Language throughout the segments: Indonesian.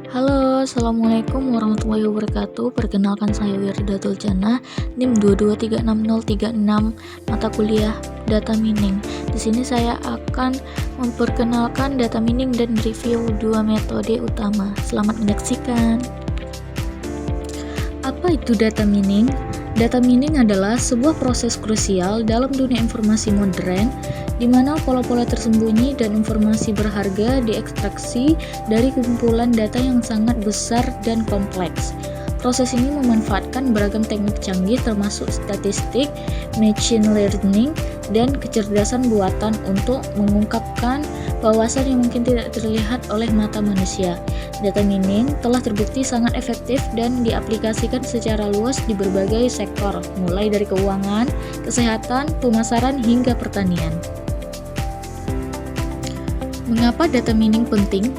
Halo, Assalamualaikum warahmatullahi wabarakatuh. Perkenalkan saya Wirdatul Jannah, NIM 2236036, mata kuliah Data Mining. Di sini saya akan memperkenalkan data mining dan review dua metode utama. Selamat menyaksikan. Apa itu data mining? Data mining adalah sebuah proses krusial dalam dunia informasi modern, di mana pola-pola tersembunyi dan informasi berharga diekstraksi dari kumpulan data yang sangat besar dan kompleks. Proses ini memanfaatkan beragam teknik canggih termasuk statistik, machine learning, dan kecerdasan buatan untuk mengungkapkan wawasan yang mungkin tidak terlihat oleh mata manusia. Data mining telah terbukti sangat efektif dan diaplikasikan secara luas di berbagai sektor, mulai dari keuangan, kesehatan, pemasaran, hingga pertanian. Mengapa data mining penting?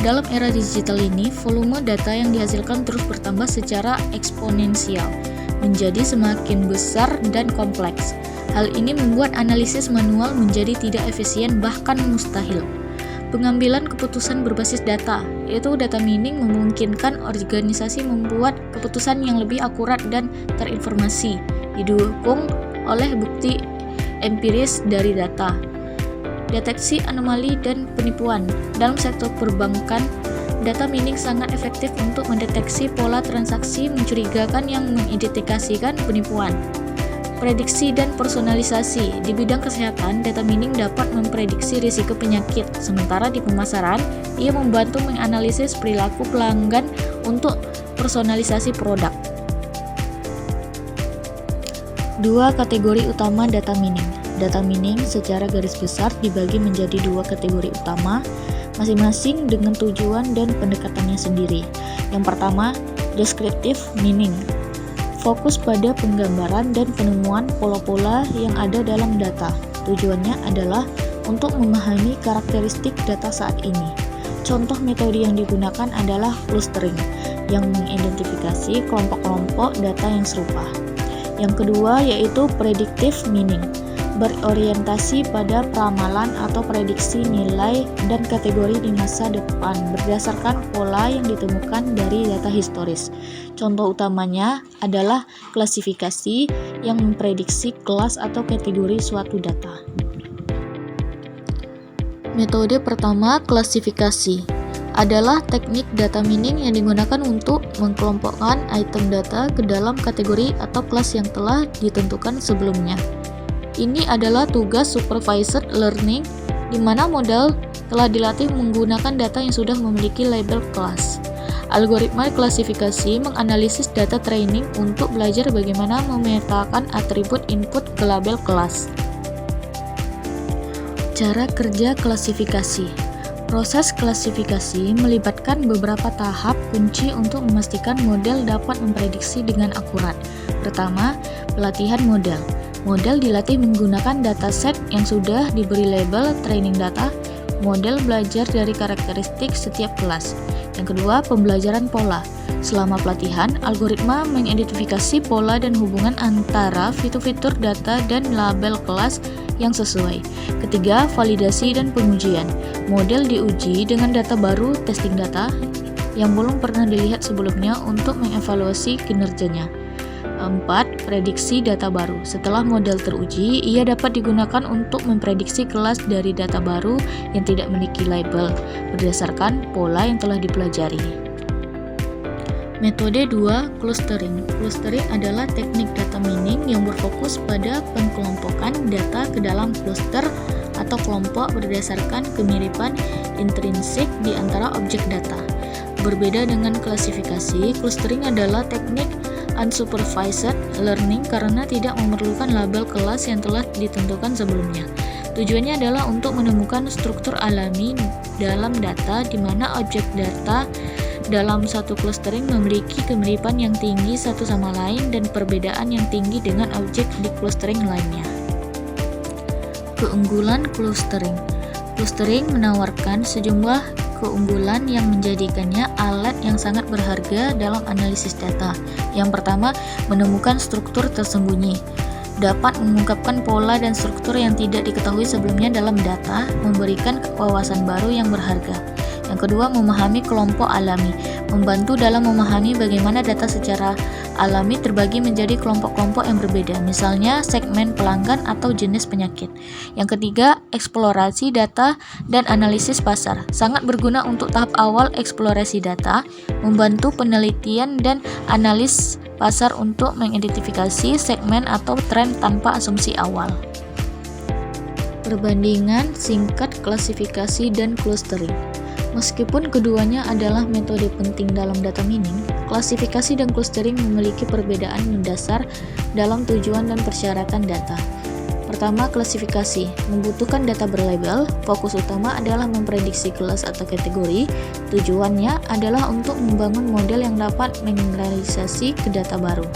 Dalam era digital ini, volume data yang dihasilkan terus bertambah secara eksponensial, menjadi semakin besar dan kompleks. Hal ini membuat analisis manual menjadi tidak efisien, bahkan mustahil. Pengambilan keputusan berbasis data, yaitu data mining memungkinkan organisasi membuat keputusan yang lebih akurat dan terinformasi, didukung oleh bukti empiris dari data. Deteksi anomali dan penipuan. Dalam sektor perbankan, data mining sangat efektif untuk mendeteksi pola transaksi mencurigakan yang mengindikasikan penipuan. Prediksi dan personalisasi. Di bidang kesehatan, data mining dapat memprediksi risiko penyakit, sementara di pemasaran, ia membantu menganalisis perilaku pelanggan untuk personalisasi produk. Dua kategori utama data mining. Data mining secara garis besar dibagi menjadi dua kategori utama, masing-masing dengan tujuan dan pendekatannya sendiri. Yang pertama, descriptive mining. Fokus pada penggambaran dan penemuan pola-pola yang ada dalam data. Tujuannya adalah untuk memahami karakteristik data saat ini. Contoh metode yang digunakan adalah clustering, yang mengidentifikasi kelompok-kelompok data yang serupa. Yang kedua yaitu predictive mining, berorientasi pada peramalan atau prediksi nilai dan kategori di masa depan berdasarkan pola yang ditemukan dari data historis. Contoh utamanya adalah klasifikasi yang memprediksi kelas atau kategori suatu data. Metode pertama, klasifikasi, adalah teknik data mining yang digunakan untuk mengkelompokkan item data ke dalam kategori atau kelas yang telah ditentukan sebelumnya. Ini adalah tugas supervised learning, di mana model telah dilatih menggunakan data yang sudah memiliki label kelas. Algoritma klasifikasi menganalisis data training untuk belajar bagaimana memetakan atribut input ke label kelas. Cara kerja klasifikasi. Proses klasifikasi melibatkan beberapa tahap kunci untuk memastikan model dapat memprediksi dengan akurat. Pertama, pelatihan model. Model dilatih menggunakan dataset yang sudah diberi label training data. Model belajar dari karakteristik setiap kelas. Yang kedua, pembelajaran pola. Selama pelatihan, algoritma mengidentifikasi pola dan hubungan antara fitur-fitur data dan label kelas yang sesuai. Ketiga, validasi dan pengujian. Model diuji dengan data baru, testing data, yang belum pernah dilihat sebelumnya untuk mengevaluasi kinerjanya. 4. Prediksi data baru. Setelah model teruji, ia dapat digunakan untuk memprediksi kelas dari data baru yang tidak memiliki label berdasarkan pola yang telah dipelajari. Metode 2, clustering. Clustering adalah teknik data mining yang berfokus pada pengkelompokan data ke dalam cluster atau kelompok berdasarkan kemiripan intrinsik di antara objek data. Berbeda dengan klasifikasi, clustering adalah teknik unsupervised learning karena tidak memerlukan label kelas yang telah ditentukan sebelumnya. Tujuannya adalah untuk menemukan struktur alami dalam data di mana objek data dalam satu clustering memiliki kemiripan yang tinggi satu sama lain dan perbedaan yang tinggi dengan objek di clustering lainnya. Keunggulan clustering. Clustering menawarkan sejumlah keunggulan yang menjadikannya alat yang sangat berharga dalam analisis data. Yang pertama, menemukan struktur tersembunyi. Dapat mengungkapkan pola dan struktur yang tidak diketahui sebelumnya dalam data, memberikan wawasan baru yang berharga. Yang kedua, memahami kelompok alami, membantu dalam memahami bagaimana data secara alami terbagi menjadi kelompok-kelompok yang berbeda, misalnya segmen pelanggan atau jenis penyakit. Yang ketiga, eksplorasi data dan analisis pasar, sangat berguna untuk tahap awal eksplorasi data, membantu penelitian dan analis pasar untuk mengidentifikasi segmen atau tren tanpa asumsi awal. Perbandingan singkat klasifikasi dan clustering. Meskipun keduanya adalah metode penting dalam data mining, klasifikasi dan clustering memiliki perbedaan mendasar dalam tujuan dan persyaratan data. Pertama, klasifikasi membutuhkan data berlabel. Fokus utama adalah memprediksi kelas atau kategori. Tujuannya adalah untuk membangun model yang dapat menggeneralisasi ke data baru.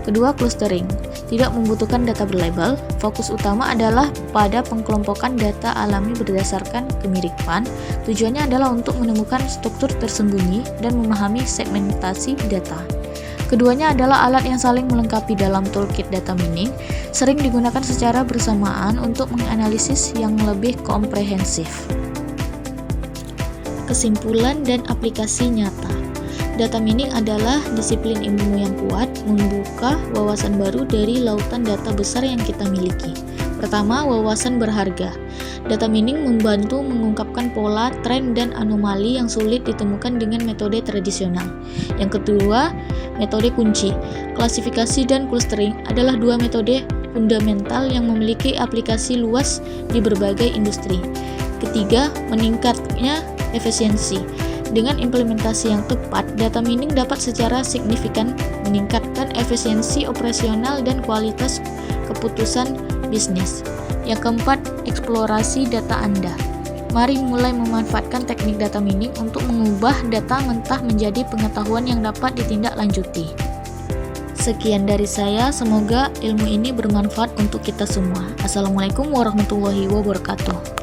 Kedua, clustering tidak membutuhkan data berlabel. Fokus utama adalah pada pengkelompokan data alami berdasarkan kemiripan. Tujuannya adalah untuk menemukan struktur tersembunyi dan memahami segmentasi data. Keduanya adalah alat yang saling melengkapi dalam toolkit data mining, sering digunakan secara bersamaan untuk menganalisis yang lebih komprehensif. Kesimpulan dan aplikasi nyata. Data mining adalah disiplin ilmu yang kuat, membuka wawasan baru dari lautan data besar yang kita miliki. Pertama, wawasan berharga. Data mining membantu mengungkapkan pola, tren, dan anomali yang sulit ditemukan dengan metode tradisional. Yang kedua, metode kunci. Klasifikasi dan clustering adalah dua metode fundamental yang memiliki aplikasi luas di berbagai industri. Ketiga, meningkatnya efisiensi. Dengan implementasi yang tepat, data mining dapat secara signifikan meningkatkan efisiensi operasional dan kualitas keputusan bisnis. Yang keempat, eksplorasi data Anda. Mari mulai memanfaatkan teknik data mining untuk mengubah data mentah menjadi pengetahuan yang dapat ditindaklanjuti. Sekian dari saya, semoga ilmu ini bermanfaat untuk kita semua. Assalamualaikum warahmatullahi wabarakatuh.